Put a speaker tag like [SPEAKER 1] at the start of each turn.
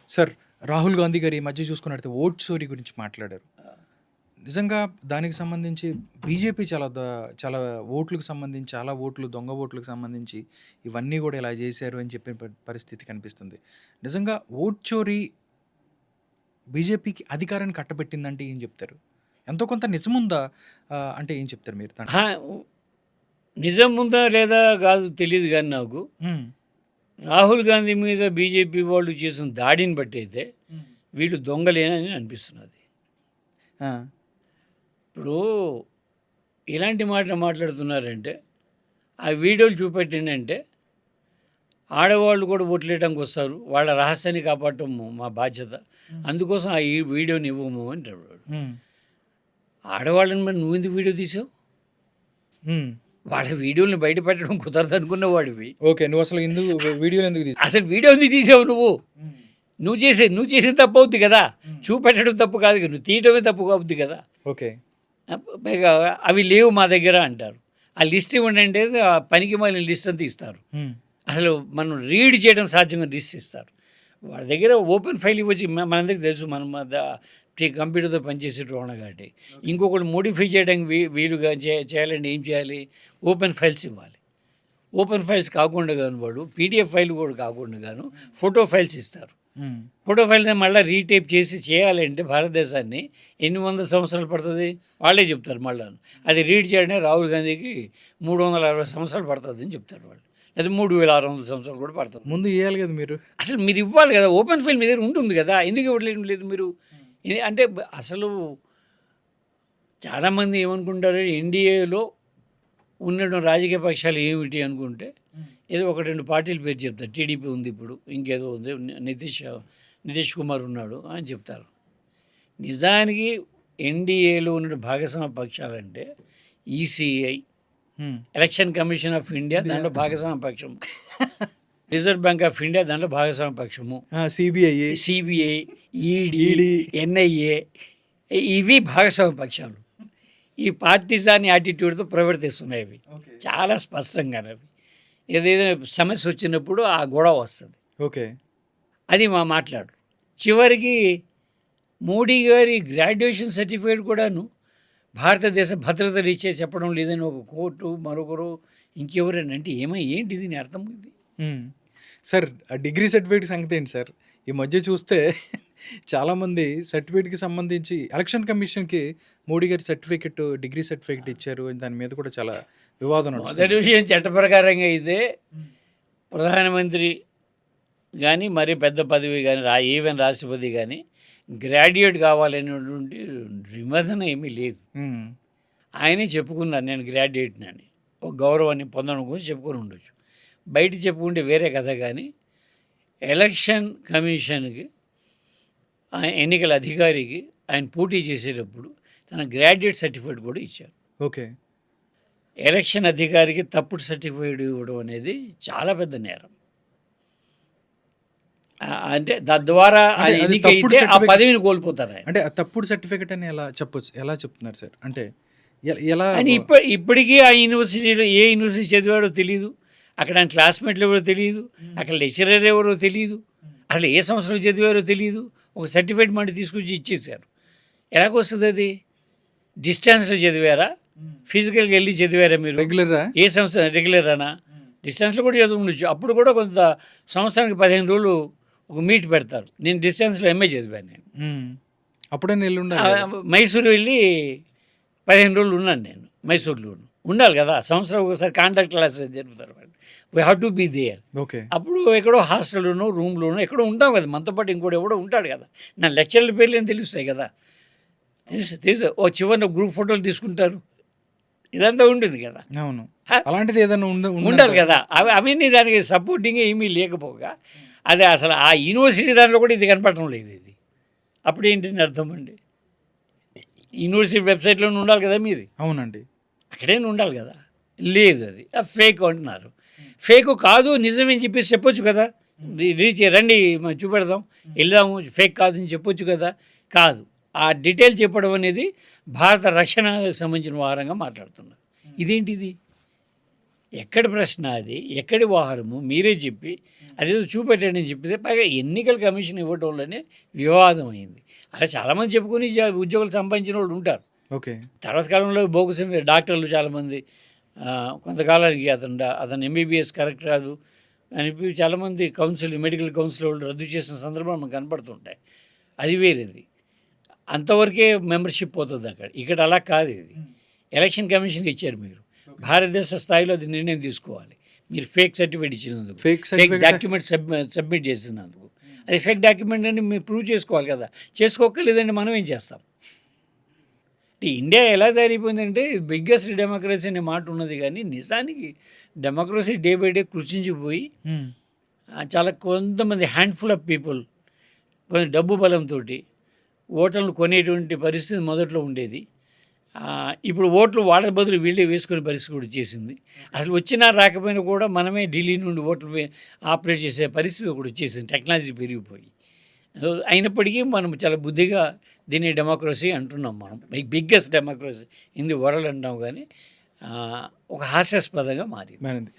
[SPEAKER 1] Sir, Rahul Gandhi గారు ఈ మధ్య చూసుకున్నట్లయితే ఓట్ చోరీ గురించి మాట్లాడారు. నిజంగా దానికి సంబంధించి బీజేపీ చాలా ఓట్లకు సంబంధించి, చాలా ఓట్లు, దొంగ ఓట్లకు సంబంధించి ఇవన్నీ కూడా ఇలా చేశారు అని చెప్పిన పరిస్థితి కనిపిస్తుంది. నిజంగా ఓట్ చోరీ బీజేపీకి అధికారాన్ని కట్టబెట్టిందంటే ఏం చెప్తారు? ఎంతో కొంత నిజముందా? అంటే ఏం చెప్తారు మీరు దాంట్లో?
[SPEAKER 2] హా, నిజం ఉందా లేదా కాదు తెలియదు కానీ నాకు
[SPEAKER 1] హ్మ్.
[SPEAKER 2] రాహుల్ గాంధీ మీద బీజేపీ వాళ్ళు చేసిన దాడిని బట్టి అయితే వీళ్ళు దొంగలేనని అనిపిస్తున్నది.
[SPEAKER 1] ఆ!
[SPEAKER 2] ఇప్పుడు ఇలాంటి మాట మాట్లాడుతున్నారంటే ఆ వీడియోలు చూపెట్టిందంటే ఆడవాళ్ళు కూడా ఓట్లేయడానికి వస్తారు, వాళ్ళ రహస్యాన్ని కాపాడటం మా బాధ్యత, అందుకోసం ఆ ఈ వీడియోని ఇవ్వము అంటాడు వాడు.
[SPEAKER 1] హ్మ్.
[SPEAKER 2] ఆడవాళ్ళని మరి నువ్వు ఎందుకు వీడియో తీసావు?
[SPEAKER 1] హ్మ్.
[SPEAKER 2] వాళ్ళ వీడియోని బయట పెట్టడం కుదరదు అనుకున్నవాడివి.
[SPEAKER 1] ఓకే. నువ్వసలు వీడియోలు ఎందుకు తీసావు?
[SPEAKER 2] అసలు వీడియో ఎందుకు తీసావు నువ్వు?
[SPEAKER 1] హ్మ్.
[SPEAKER 2] నువ్వు చేసిన తప్పు అవుద్ది కదా, చూపెట్టడం తప్పు కాదు కదా, నువ్వు తీయటమే తప్పు అవుద్ది కదా.
[SPEAKER 1] ఓకే.
[SPEAKER 2] పైగా అవి లేవు మా దగ్గర అంటారు. ఆ లిస్ట్ ఇవ్వండి అంటే ఆ పనికి మాలిన లిస్ట్ అంతా ఇస్తారు.
[SPEAKER 1] హ్మ్.
[SPEAKER 2] అసలు మనం రీడ్ చేయడం సాధ్యంగా లిస్ట్ ఇస్తారు. వాళ్ళ దగ్గర ఓపెన్ ఫైల్ ఇవ్వచ్చు. మనందరికీ తెలుసు, మనం కంప్యూటర్తో పనిచేసేటోళ్ళం కాబట్టి. ఇంకొకటి మోడిఫై చేయడానికి వీలుగా చేయాలంటే ఏం చేయాలి? ఓపెన్ ఫైల్స్ ఇవ్వాలి. ఓపెన్ ఫైల్స్ కాకుండా గాను వాడు పీడిఎఫ్ ఫైల్ కూడా కాకుండా గాను ఫోటో ఫైల్స్ ఇస్తారు.
[SPEAKER 1] హ్మ్.
[SPEAKER 2] ఫోటో ఫైల్ని మళ్ళీ రీటైప్ చేసి చేయాలంటే భారతదేశాన్ని ఎన్ని వందల సంవత్సరాలు పడుతుంది వాళ్ళే చెప్తారు. మళ్ళీ అది రీడ్ చేయడానికి రాహుల్ గాంధీకి 360 సంవత్సరాలు పడుతుంది అని చెప్తారు వాళ్ళు. లేదా 3600 సంవత్సరాలు కూడా పడుతుంది.
[SPEAKER 1] ముందు ఇయ్యాలి కదా మీరు.
[SPEAKER 2] అసలు మీరు ఇవ్వాలి కదా, ఓపెన్ ఫైల్ మీ దగ్గర ఉంటుంది కదా, ఎందుకు ఇవ్వట్లేదు లేదు మీరు? అంటే అసలు చాలామంది ఏమనుకుంటారు, ఎన్డీఏలో ఉండడం రాజకీయ పక్షాలు ఏమిటి అనుకుంటే ఏదో ఒక రెండు పార్టీల పేరు చెప్తారు. టీడీపీ ఉంది, ఇప్పుడు ఇంకేదో ఉంది, నితీష్ కుమార్ ఉన్నాడు అని చెప్తారు. నిజానికి ఎన్డీఏలో ఉన్న భాగస్వామ్య పక్షాలంటే ECI, election commission of India దాంట్లో భాగస్వామ్య పక్షం, రిజర్వ్ బ్యాంక్ ఆఫ్ ఇండియా దాంట్లో భాగస్వామ్య పక్షము, సిబిఐ, ఈడీ, ఎన్ఐఏ, ఇవి భాగస్వామ్య పక్షాలు. ఈ పార్టీజాన్ యాటిట్యూడ్తో ప్రవర్తిస్తున్నాయి ఇవి చాలా స్పష్టంగా. అవి ఏదైనా సమస్య వచ్చినప్పుడు ఆ గొడవ వస్తుంది.
[SPEAKER 1] ఓకే.
[SPEAKER 2] అది మాట్లాడు. చివరికి మోడీ గారి గ్రాడ్యుయేషన్ సర్టిఫికేట్ కూడాను భారతదేశ భద్రత రీత్యా చెప్పడం లేదని ఒక కోర్టు, మరొకరు, ఇంకెవరైనా అంటే ఏంటి దీని అర్థం? ఇది
[SPEAKER 1] సార్, ఆ డిగ్రీ సర్టిఫికేట్ సంగతి ఏంటి సార్? ఈ మధ్య చూస్తే చాలామంది సర్టిఫికేట్కి సంబంధించి ఎలక్షన్ కమిషన్కి మోడీ గారి డిగ్రీ సర్టిఫికేట్ ఇచ్చారు. దాని మీద కూడా చాలా వివాదం నడుస్తుంది.
[SPEAKER 2] మొదటి విషయం, చట్ట ప్రకారంగా అయితే ప్రధానమంత్రి కానీ మరి పెద్ద పదవి కానీ ఈవెన్ రాష్ట్రపతి కానీ గ్రాడ్యుయేట్ కావాలనేటువంటి నిబంధన ఏమీ లేదు. ఆయనే చెప్పుకున్నారు నేను గ్రాడ్యుయేట్ని అని, ఒక గౌరవాన్ని పొందడం కోసం చెప్పుకొని ఉండొచ్చు. బయట చెప్పుకుంటే వేరే కథ. కానీ ఎలక్షన్ కమిషన్కి, ఎన్నికల అధికారికి ఆయన పోటీ చేసేటప్పుడు తన గ్రాడ్యుయేట్ సర్టిఫికేట్ కూడా ఇచ్చారు.
[SPEAKER 1] ఓకే.
[SPEAKER 2] ఎలక్షన్ అధికారికి తప్పుడు సర్టిఫికేట్ ఇవ్వడం అనేది చాలా పెద్ద నేరం. అంటే తద్వారా ఎన్నికైతే ఆ పదవిని కోల్పోతారు.
[SPEAKER 1] అంటే తప్పుడు సర్టిఫికేట్ అని ఎలా చెప్తున్నారు సార్? అంటే ఎలా
[SPEAKER 2] అని ఇప్పటికీ ఆ యూనివర్సిటీలో ఏ యూనివర్సిటీ చదివాడో తెలియదు, అక్కడ ఆయన క్లాస్మేట్లు ఎవరో తెలియదు, అక్కడ లెక్చరర్ ఎవరో తెలియదు, అసలు ఏ సంవత్సరం చదివారో తెలియదు. ఒక సర్టిఫికేట్ మళ్ళీ తీసుకొచ్చి ఇచ్చేసారు. ఎలాగొస్తుంది అది? డిస్టెన్స్లో చదివారా, ఫిజికల్గా వెళ్ళి చదివారా మీరు?
[SPEAKER 1] రెగ్యులరా?
[SPEAKER 2] ఏ సంవత్సరం రెగ్యులరానా? డిస్టెన్స్లో కూడా చదువు ఉండొచ్చు. అప్పుడు కూడా కొంత సంవత్సరానికి 15 రోజులు ఒక మీట్ పెడతారు. నేను డిస్టెన్స్లో ఎంఏ చదివాను. నేను
[SPEAKER 1] అప్పుడే
[SPEAKER 2] మైసూరు వెళ్ళి 15 రోజులు ఉన్నాను. నేను మైసూరులో ఉండాలి కదా, సంవత్సరం ఒకసారి కాంటాక్ట్ క్లాసెస్ జరుపుతారు. We have to be there.
[SPEAKER 1] Okay. అప్పుడు
[SPEAKER 2] ఎక్కడో హాస్టల్లోనో రూమ్లోనో ఎక్కడో ఉంటాం కదా, మనతో పాటు ఇంకోటి ఎవడో ఉంటాడు కదా. నా లెక్చర్ల పేర్లు ఏం తెలుస్తాయి కదా, తెలుసు. ఓ చివరిన గ్రూప్ ఫోటోలు తీసుకుంటారు, ఇదంతా ఉంటుంది కదా.
[SPEAKER 1] అవును, అలాంటిది ఏదైనా
[SPEAKER 2] ఉండాలి కదా. అవన్నీ దానికి సపోర్టింగ్ ఏమీ లేకపోగా అదే అసలు ఆ యూనివర్సిటీ దాంట్లో కూడా ఇది కనపడటం లేదు. ఇది అప్పుడు ఏంటని అర్థం అండి? యూనివర్సిటీ వెబ్సైట్లోనే ఉండాలి కదా మీది.
[SPEAKER 1] అవునండి,
[SPEAKER 2] అక్కడైనా ఉండాలి కదా. లేదు, అది ఫేక్ అంటున్నారు. ఫేక్ కాదు నిజమని చెప్పేసి చెప్పొచ్చు కదా, రండి మనం చూపెడదాం, వెళ్దాము, ఫేక్ కాదని చెప్పొచ్చు కదా. కాదు, ఆ డీటెయిల్ చెప్పడం అనేది భారత రక్షణకు సంబంధించిన వ్యవహారంగా మాట్లాడుతున్నారు. ఇదేంటిది? ఎక్కడి ప్రశ్న అది, ఎక్కడి వ్యవహారము మీరే చెప్పి అదేదో చూపెట్టండి అని చెప్పితే పైగా ఎన్నికల కమిషన్ ఇవ్వటంలోనే వివాదం అయింది. అలా చాలామంది చెప్పుకొని ఉద్యోగాలు సంపాదించిన వాళ్ళు ఉంటారు.
[SPEAKER 1] ఓకే.
[SPEAKER 2] తర్వాత కాలంలో బోగస్ డాక్టర్లు చాలామంది కొంతకాలానికి అతను ఎంబీబీఎస్ కరెక్ట్ రాదు అని చాలామంది మెడికల్ కౌన్సిల్ వాళ్ళు రద్దు చేసిన సందర్భాలు మనకు కనపడుతుంటాయి. అది వేరేది. అంతవరకే మెంబర్షిప్ పోతుంది అక్కడ. ఇక్కడ అలా కాదు ఇది. ఎలక్షన్ కమిషన్కి ఇచ్చారు మీరు. భారతదేశ స్థాయిలో అది నిర్ణయం తీసుకోవాలి. మీరు ఫేక్ సర్టిఫికేట్ ఇచ్చినందుకు, ఫేక్ డాక్యుమెంట్ సబ్మిట్ చేసినందుకు. అది ఫేక్ డాక్యుమెంట్ అని మీరు ప్రూవ్ చేసుకోవాలి కదా. చేసుకోకలేదండి మనం ఏం చేస్తాం? ఇండియా ఎలా తయారైపోయిందంటే బిగ్గెస్ట్ డెమోక్రసీ అనే మాట ఉన్నది, కానీ నిజానికి డెమోక్రసీ డే బై డే కృషించిపోయి చాలా కొంతమంది హ్యాండ్ఫుల్ ఆఫ్ పీపుల్ కొంచెం డబ్బు బలంతో ఓట్లను కొనేటువంటి పరిస్థితి మొదట్లో ఉండేది. ఇప్పుడు ఓట్లు వాళ్ళ బదులు వీళ్ళే వేసుకునే పరిస్థితి కూడా వచ్చేసింది. అసలు వచ్చినా రాకపోయినా కూడా మనమే ఢిల్లీ నుండి ఓట్లు ఆపరేట్ చేసే పరిస్థితి కూడా వచ్చేసింది, టెక్నాలజీ పెరిగిపోయి. అయినప్పటికీ మనం చాలా బుద్ధిగా దీన్ని డెమోక్రసీ అంటున్నాం. మనం biggest democracy in the world అంటాం, కానీ ఒక హాస్యాస్పదంగా మారింది.